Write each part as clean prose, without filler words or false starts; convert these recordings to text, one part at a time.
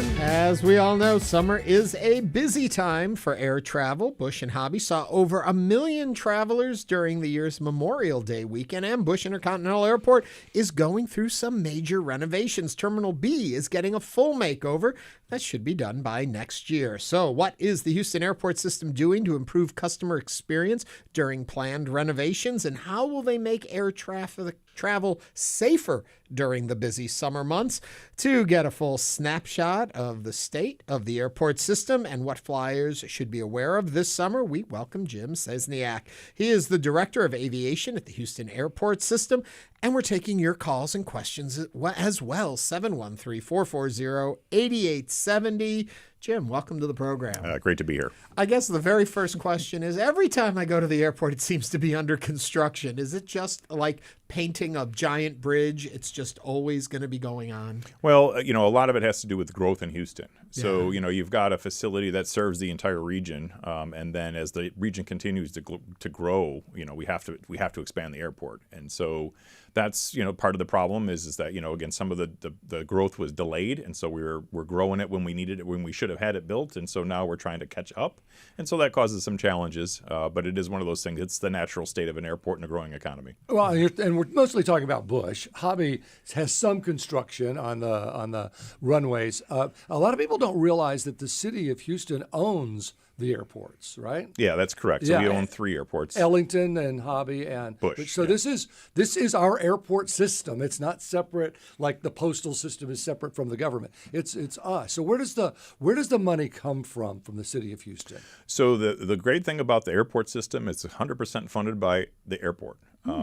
As we all know, summer is a busy time for air travel. Bush and Hobby saw over 1 million travelers during the year's Memorial Day weekend, and Bush Intercontinental Airport is going through some major renovations. Terminal B is getting a full makeover. That should be done by next year. So what is the Houston airport system doing to improve customer experience during planned renovations, and how will they make air travel safer during the busy summer months? To get a full snapshot of the state of the airport system and what flyers should be aware of this summer, we welcome Jim Szczesniak. He is the Director of Aviation at the Houston Airport System, and we're taking your calls and questions as well. 713-440-8870. Jim, welcome to the program. Great to be here. I guess the very first question is, every time I go to the airport, it seems to be under construction. Is it just like painting a giant bridge? It's just always going to be going on? Well, a lot of it has to do with growth in Houston. So, you've got a facility that serves the entire region. And then as the region continues to grow, we have to expand the airport. And so that's, part of the problem is that, again, some of the growth was delayed. And so we're growing it when we needed it, when we should have had it built. And so now we're trying to catch up. And so that causes some challenges. But it is one of those things. It's the natural state of an airport in a growing economy. Well, and we're mostly talking about Bush. Hobby has some construction on the runways. A lot of people don't realize that the city of Houston owns the airports, right? Yeah, that's correct. So we own 3 airports: Ellington and Hobby and Bush. So this is our airport system. It's not separate like the postal system is separate from the government. It's us. So where does the money come from the city of Houston? So the great thing about the airport system is it's 100% funded by the airport.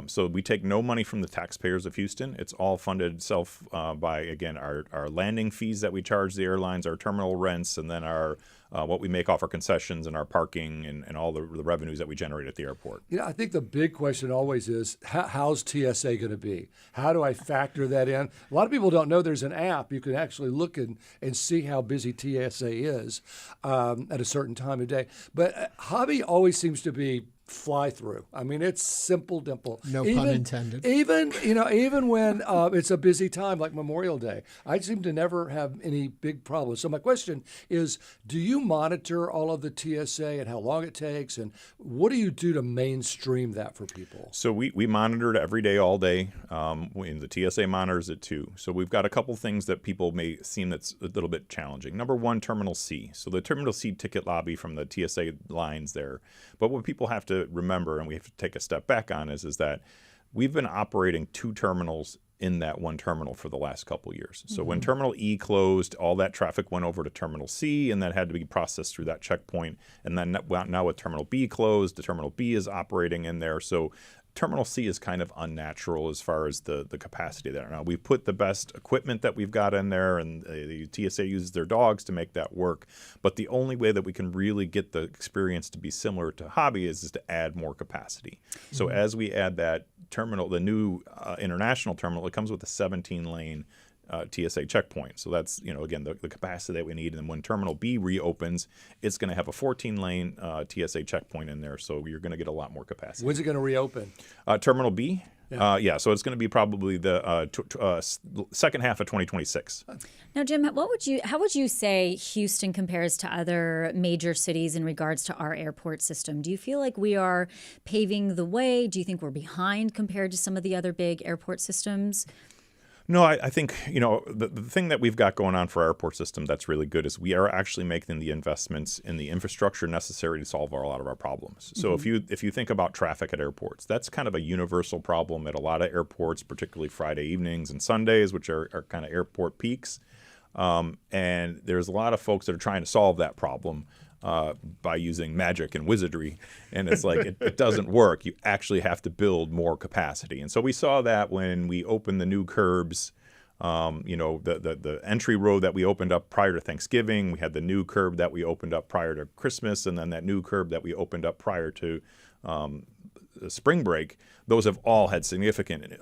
So we take no money from the taxpayers of Houston. It's all funded by, again, our landing fees that we charge the airlines, our terminal rents, and then our what we make off our concessions and our parking and all the revenues that we generate at the airport. I think the big question always is, how's TSA going to be? How do I factor that in? A lot of people don't know there's an app. You can actually look and see how busy TSA is at a certain time of day. But Hobby always seems to be fly through. I mean, it's simple, dimple. No pun intended. Even when it's a busy time like Memorial Day, I seem to never have any big problems. So my question is, do you monitor all of the TSA and how long it takes, and what do you do to mainstream that for people? So we monitor it every day, all day. And the TSA monitors it too. So we've got a couple things that people may seem that's a little bit challenging. Number one, Terminal C. So the Terminal C ticket lobby from the TSA lines there. But what people have to remember, and we have to take a step back on, is that we've been operating 2 terminals in that one terminal for the last couple of years. So when Terminal E closed, all that traffic went over to Terminal C, and that had to be processed through that checkpoint. And then now with Terminal B closed, the Terminal B is operating in there. So Terminal C is kind of unnatural as far as the capacity there. Now, we've put the best equipment that we've got in there, and the TSA uses their dogs to make that work. But the only way that we can really get the experience to be similar to Hobby is to add more capacity. So as we add that terminal, the new international terminal, it comes with a 17-lane TSA checkpoint. So that's, again, the capacity that we need. And when Terminal B reopens, it's going to have a 14-lane TSA checkpoint in there. So you're going to get a lot more capacity. When's it going to reopen? Terminal B? Yeah. So it's going to be probably the second half of 2026. Now, Jim, how would you say Houston compares to other major cities in regards to our airport system? Do you feel like we are paving the way? Do you think we're behind compared to some of the other big airport systems? No, I think, the thing that we've got going on for our airport system that's really good is we are actually making the investments in the infrastructure necessary to solve a lot of our problems. So if you think about traffic at airports, that's kind of a universal problem at a lot of airports, particularly Friday evenings and Sundays, which are kind of airport peaks. And there's a lot of folks that are trying to solve that problem by using magic and wizardry, and it's like it doesn't work. You actually have to build more capacity, and so we saw that when we opened the new curbs. The entry road that we opened up prior to Thanksgiving, we had the new curb that we opened up prior to Christmas, and then that new curb that we opened up prior to spring break. Those have all had significant,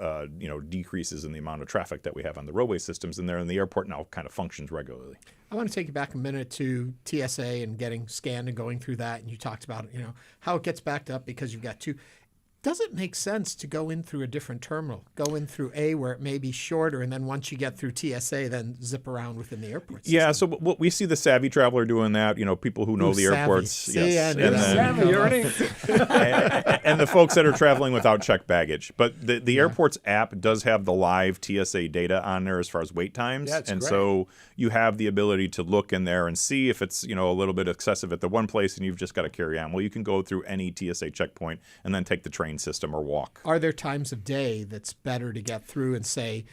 decreases in the amount of traffic that we have on the roadway systems, and the airport now kind of functions regularly. I want to take you back a minute to TSA and getting scanned and going through that. And you talked about, how it gets backed up because you've got 2. does it make sense to go in through a different terminal? Go in through A where it may be shorter, and then once you get through TSA, then zip around within the airport system? Yeah, so we see the savvy traveler doing that. People who know the savvy. airports. See, yes, I knew that. Savvy, Ernie. and the folks that are traveling without checked baggage. But the airport's app does have the live TSA data on there as far as wait times. Yeah, it's and great. so you have the ability to look in there and see if it's a little bit excessive at the one place and you've just got to carry on. Well, you can go through any TSA checkpoint and then take the train system or walk. Are there times of day that's better to get through and say,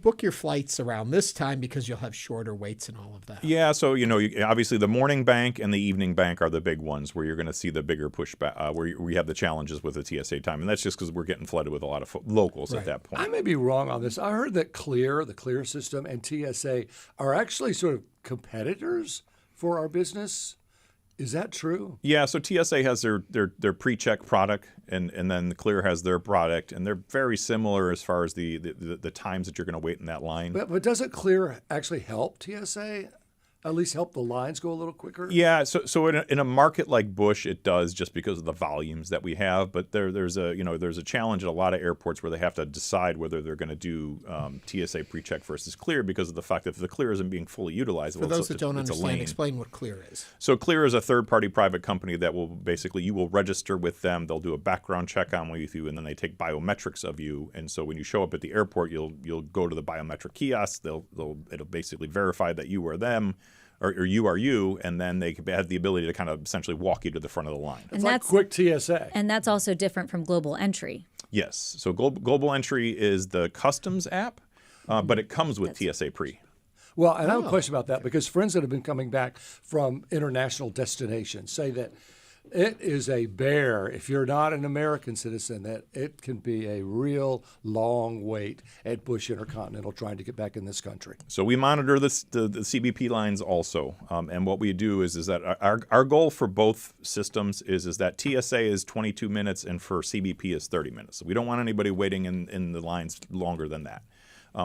book your flights around this time because you'll have shorter waits and all of that? Yeah, so obviously the morning bank and the evening bank are the big ones where you're going to see the bigger pushback, where we have the challenges with the TSA time, and that's just because we're getting flooded with a lot of locals at that point. I may be wrong on this. I heard that the Clear system, and TSA are actually sort of competitors for our business. Is that true? Yeah, so TSA has their pre-check product, and then the Clear has their product, and they're very similar as far as the times that you're going to wait in that line. But doesn't Clear actually help TSA? At least help the lines go a little quicker? Yeah, so in a market like Bush, it does just because of the volumes that we have. But there's a challenge at a lot of airports where they have to decide whether they're going to do TSA pre-check versus Clear because of the fact that if the Clear isn't being fully utilized, For those that don't understand, explain what Clear is. So Clear is a third-party private company that will you will register with them. They'll do a background check on with you, and then they take biometrics of you. And so when you show up at the airport, you'll go to the biometric kiosk. It'll basically verify that you are them. Or you are you, and then they have the ability to kind of essentially walk you to the front of the line. It's like quick TSA. And that's also different from Global Entry. Yes. So Global Entry is the customs app, but it comes with TSA Pre. Well, and I have a question about that because friends that have been coming back from international destinations say that it is a bear, if you're not an American citizen, that it can be a real long wait at Bush Intercontinental trying to get back in this country. So we monitor the CBP lines also, and what we do is that our goal for both systems is that TSA is 22 minutes and for CBP is 30 minutes. So we don't want anybody waiting in the lines longer than that.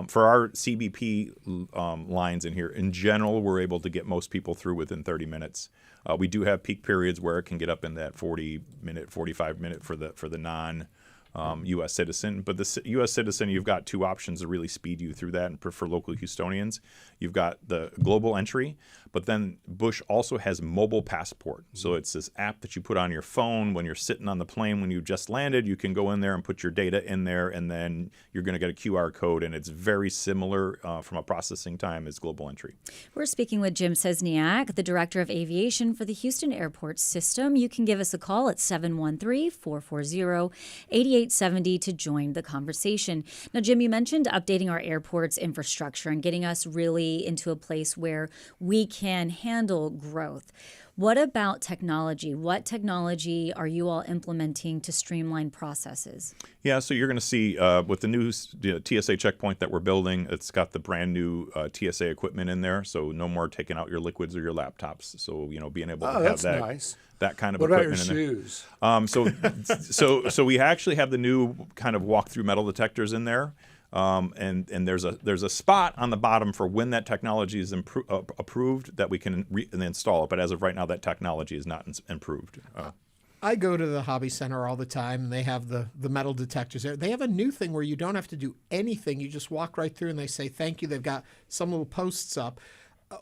For our CBP lines in here, in general, we're able to get most people through within 30 minutes. We do have peak periods where it can get up in that 40-minute, 45-minute for the non U.S. citizen. But the U.S. citizen, you've got two options to really speed you through that. And for local Houstonians, you've got the Global Entry, but then Bush also has Mobile Passport. So it's this app that you put on your phone when you're sitting on the plane when you just landed. You can go in there and put your data in there, and then you're going to get a QR code, and it's very similar from a processing time as Global Entry. We're speaking with Jim Szczesniak, the Director of Aviation for the Houston Airport System. You can give us a call at 713-440-8870 to join the conversation. Now, Jim, you mentioned updating our airport's infrastructure and getting us really into a place where we can handle growth. What about technology? What technology are you all implementing to streamline processes? Yeah, so you're going to see with the new TSA checkpoint that we're building, it's got the brand new TSA equipment in there, so no more taking out your liquids or your laptops. So, being able to have that. Nice. That kind of what about equipment your in shoes? there. So we actually have the new kind of walk-through metal detectors in there. And there's a spot on the bottom for when that technology is approved that we can install it. But as of right now, that technology is not improved. I go to the hobby center all the time, and they have the metal detectors there. They have a new thing where you don't have to do anything. You just walk right through, and they say, thank you. They've got some little posts up.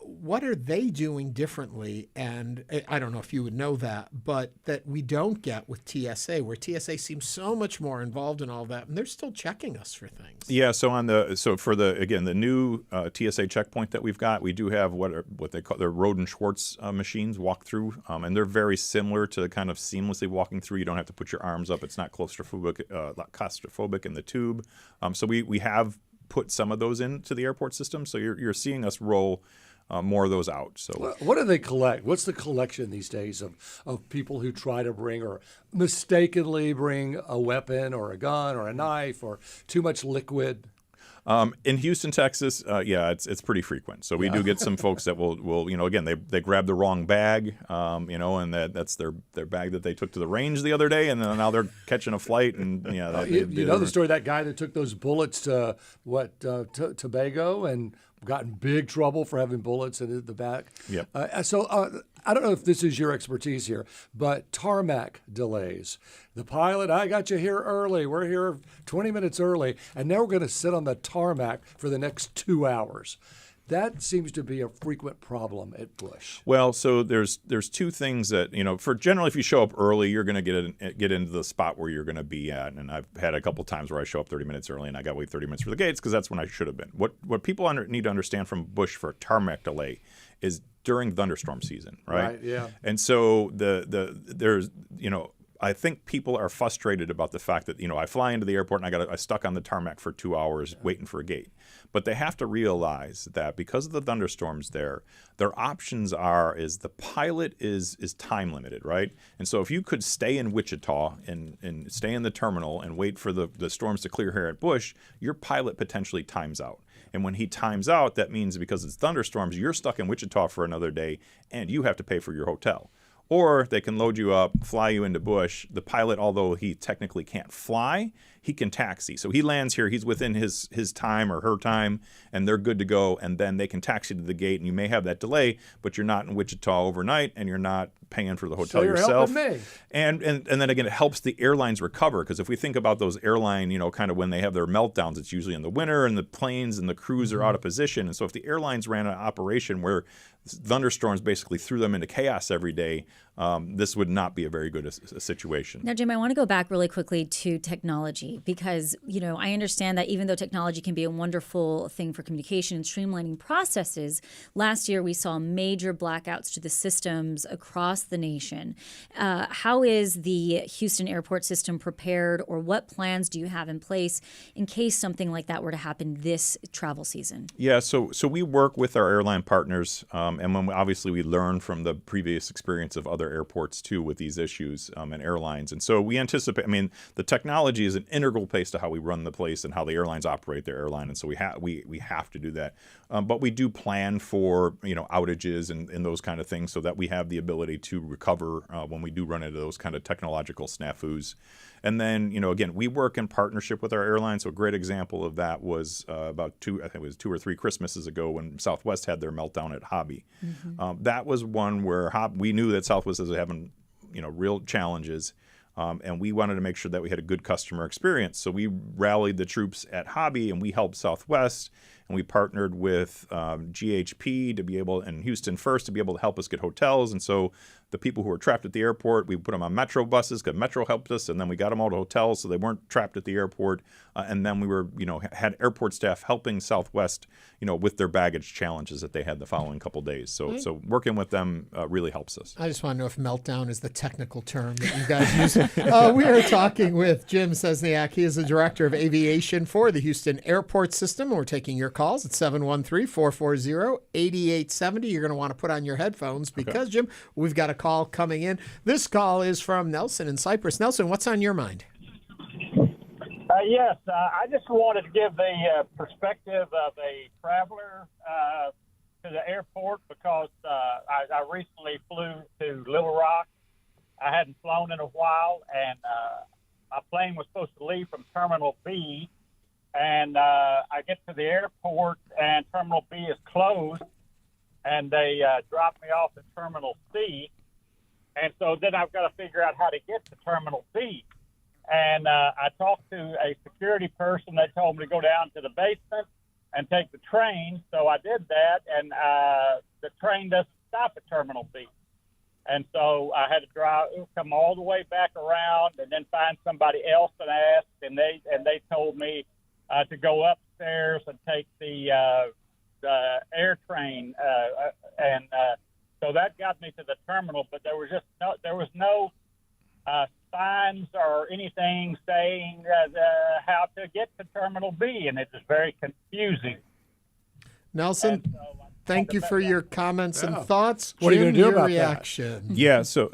What are they doing differently? And I don't know if you would know that, but that we don't get with TSA, where TSA seems so much more involved in all that, and they're still checking us for things. Yeah. So for the new TSA checkpoint that we've got, we do have what they call their Road and Schwartz machines walk through, and they're very similar to kind of seamlessly walking through. You don't have to put your arms up. It's not claustrophobic in the tube. So we have put some of those into the airport system. So you're seeing us roll more of those out. So what do they collect? What's the collection these days of people who try to bring or mistakenly bring a weapon or a gun or a knife or too much liquid? In Houston, Texas, it's pretty frequent. So we do get some folks that will again, they grab the wrong bag, and that's their bag that they took to the range the other day, and then now they're catching a flight, and you know the story, that guy that took those bullets to Tobago and got in big trouble for having bullets in the back. Yep. I don't know if this is your expertise here, but tarmac delays. The pilot, I got you here early. We're here 20 minutes early, and now we're going to sit on the tarmac for the next 2 hours. That seems to be a frequent problem at Bush. Well, so there's two things that, for generally if you show up early, you're going to get into the spot where you're going to be at. And I've had a couple times where I show up 30 minutes early and I got to wait 30 minutes for the gates because that's when I should have been. What people need to understand from Bush for a tarmac delay is during thunderstorm season, right? Yeah. And so there's I think people are frustrated about the fact that I fly into the airport and I stuck on the tarmac for 2 hours waiting for a gate. But they have to realize that because of the thunderstorms their options is the pilot is time limited, right? And so if you could stay in Wichita and stay in the terminal and wait for the storms to clear here at Bush, your pilot potentially times out. And when he times out, that means because it's thunderstorms, you're stuck in Wichita for another day and you have to pay for your hotel. Or they can load you up, fly you into Bush. The pilot, although he technically can't fly, he can taxi. So he lands here, he's within his time or her time, and they're good to go. And then they can taxi to the gate, and you may have that delay, but you're not in Wichita overnight, and you're not paying for the hotel so you're yourself. Helping me. And then again, it helps the airlines recover, because if we think about those airline, kind of when they have their meltdowns, it's usually in the winter, and the planes and the crews are out of position. And so if the airlines ran an operation where thunderstorms basically threw them into chaos every day, this would not be a very good situation. Now, Jim, I want to go back really quickly to technology because, I understand that even though technology can be a wonderful thing for communication and streamlining processes, last year we saw major blackouts to the systems across the nation. How is the Houston airport system prepared, or what plans do you have in place in case something like that were to happen this travel season? Yeah, so we work with our airline partners, and when obviously we learn from the previous experience of other airports too with these issues and airlines. And so we anticipate, the technology is an integral place to how we run the place and how the airlines operate their airline. And so we have to do that. But we do plan for, outages and those kind of things so that we have the ability to recover when we do run into those kind of technological snafus. And then, again, we work in partnership with our airlines. So a great example of that was about 2 or 3 Christmases ago when Southwest had their meltdown at Hobby. Mm-hmm. That was one where we knew that Southwest was having, real challenges. And we wanted to make sure that we had a good customer experience. So we rallied the troops at Hobby and we helped Southwest. And we partnered with GHP to be able, and Houston First to be able to help us get hotels. And so the people who were trapped at the airport, we put them on Metro buses because Metro helped us, and then we got them all to hotels so they weren't trapped at the airport. And then we were, had airport staff helping Southwest, with their baggage challenges that they had the following couple days. So working with them really helps us. I just want to know if meltdown is the technical term that you guys use. We are talking with Jim Szczesniak. He is the director of aviation for the Houston airport system. We're taking your calls at 713-440-8870. You're going to want to put on your headphones because, Jim, we've got a call coming in. This call is from Nelson in Cypress. Nelson, what's on your mind? Yes, I just wanted to give the perspective of a traveler to the airport because I recently flew to Little Rock. I hadn't flown in a while, and my plane was supposed to leave from Terminal B, and I get to the airport, and Terminal B is closed, and they dropped me off at Terminal C, and so then I've got to figure out how to get to Terminal B. And I talked to a security person. They told me to go down to the basement and take the train. So I did that, and the train doesn't stop at Terminal B. And so I had to come all the way back around and then find somebody else and ask. And they told me to go upstairs and take the air train. So that got me to the terminal, but there was no signs or anything saying how to get to Terminal B, and it was very confusing. Nelson, thank you for your comments and thoughts. What are you going to do about reaction? that? Yeah, so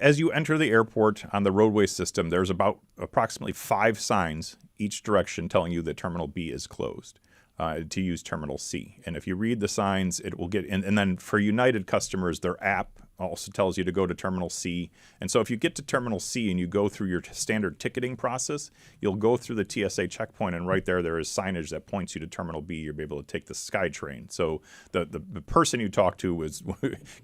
as you enter the airport on the roadway system, there's about approximately 5 signs each direction telling you that Terminal B is closed. To use Terminal C. And if you read the signs, it will get in. And then for United customers, their app also tells you to go to Terminal C. And so if you get to Terminal C and you go through your standard ticketing process, you'll go through the TSA checkpoint, and right there is signage that points you to Terminal B. You'll be able to take the SkyTrain. So the person you talked to was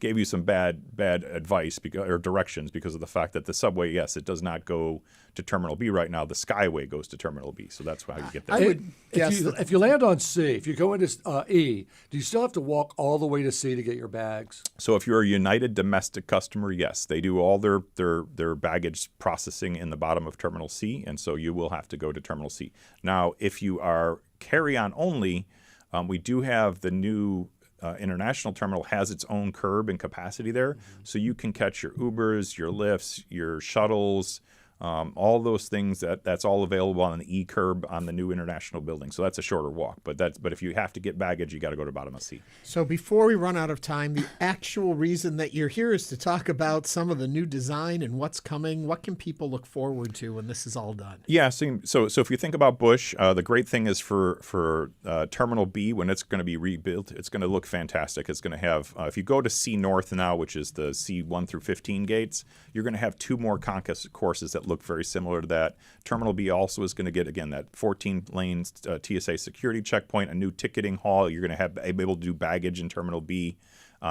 gave you some bad advice or directions because of the fact that the subway, yes, it does not go to Terminal B right now. The Skyway goes to Terminal B. So that's how you get there. I would guess If you land on C, if you go into E, do you still have to walk all the way to C to get your bags? So if you're a United domestic customer, yes, they do all their baggage processing in the bottom of Terminal C, and so you will have to go to Terminal C. Now, if you are carry-on only, we do have the new international terminal has its own curb and capacity there, so you can catch your Ubers, your Lyfts, your shuttles, all those things. That's all available on the E-curb on the new international building. So that's a shorter walk. But if you have to get baggage, you got to go to bottom of C. So before we run out of time, the actual reason that you're here is to talk about some of the new design and what's coming. What can people look forward to when this is all done? Yeah. So if you think about Bush, the great thing is for Terminal B, when it's going to be rebuilt, it's going to look fantastic. It's going to have, if you go to C North now, which is the C1 through 15 gates, you're going to have 2 more concourses that look very similar to that. Terminal B also is going to get, again, that 14 lanes TSA security checkpoint, a new ticketing hall. You're going to be able to do baggage in Terminal B.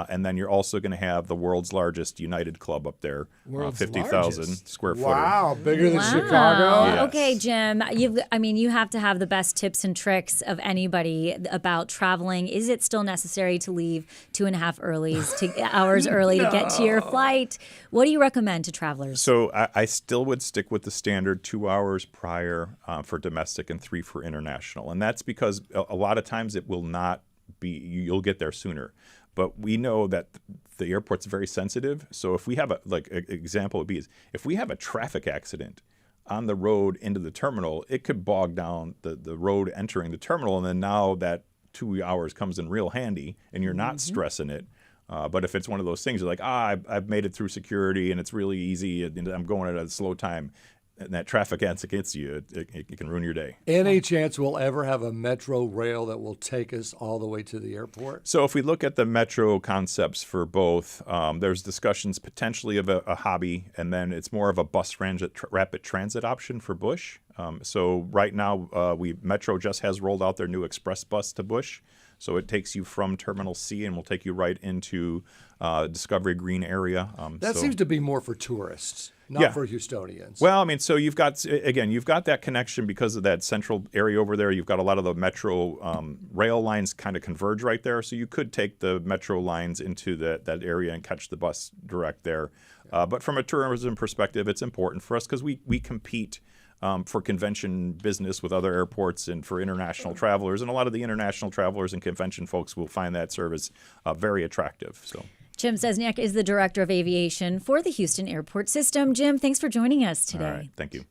And then you're also going to have the world's largest United Club up there, 50,000 square footer. Wow, bigger than Wow. Chicago. Yes. Okay, Jim, you have to have the best tips and tricks of anybody about traveling. Is it still necessary to leave 2.5 hours early to get to your flight? What do you recommend to travelers? So I still would stick with the standard 2 hours prior for domestic and 3 for international. And that's because a lot of times it will not be, you'll get there sooner. But we know that the airport's very sensitive. So if we have example would be is if we have a traffic accident on the road into the terminal, it could bog down the road entering the terminal. And then now that 2 hours comes in real handy and you're not stressing it. But if it's one of those things, you're like, I've made it through security and it's really easy and I'm going at a slow time, and that traffic gets you, it can ruin your day. Any chance we'll ever have a metro rail that will take us all the way to the airport? So if we look at the metro concepts for both, there's discussions potentially of a hobby, and then it's more of a bus rapid transit option for Bush. So right now, Metro just has rolled out their new express bus to Bush. So it takes you from Terminal C and will take you right into Discovery Green area. That seems to be more for tourists, not for Houstonians. Well, I mean, so you've got that connection because of that central area over there. You've got a lot of the metro rail lines kind of converge right there. So you could take the metro lines into that area and catch the bus direct there. But from a tourism perspective, it's important for us because we compete for convention business with other airports and for international travelers. And a lot of the international travelers and convention folks will find that service very attractive. So. Jim Szczesniak is the Director of Aviation for the Houston Airport System. Jim, thanks for joining us today. All right, thank you.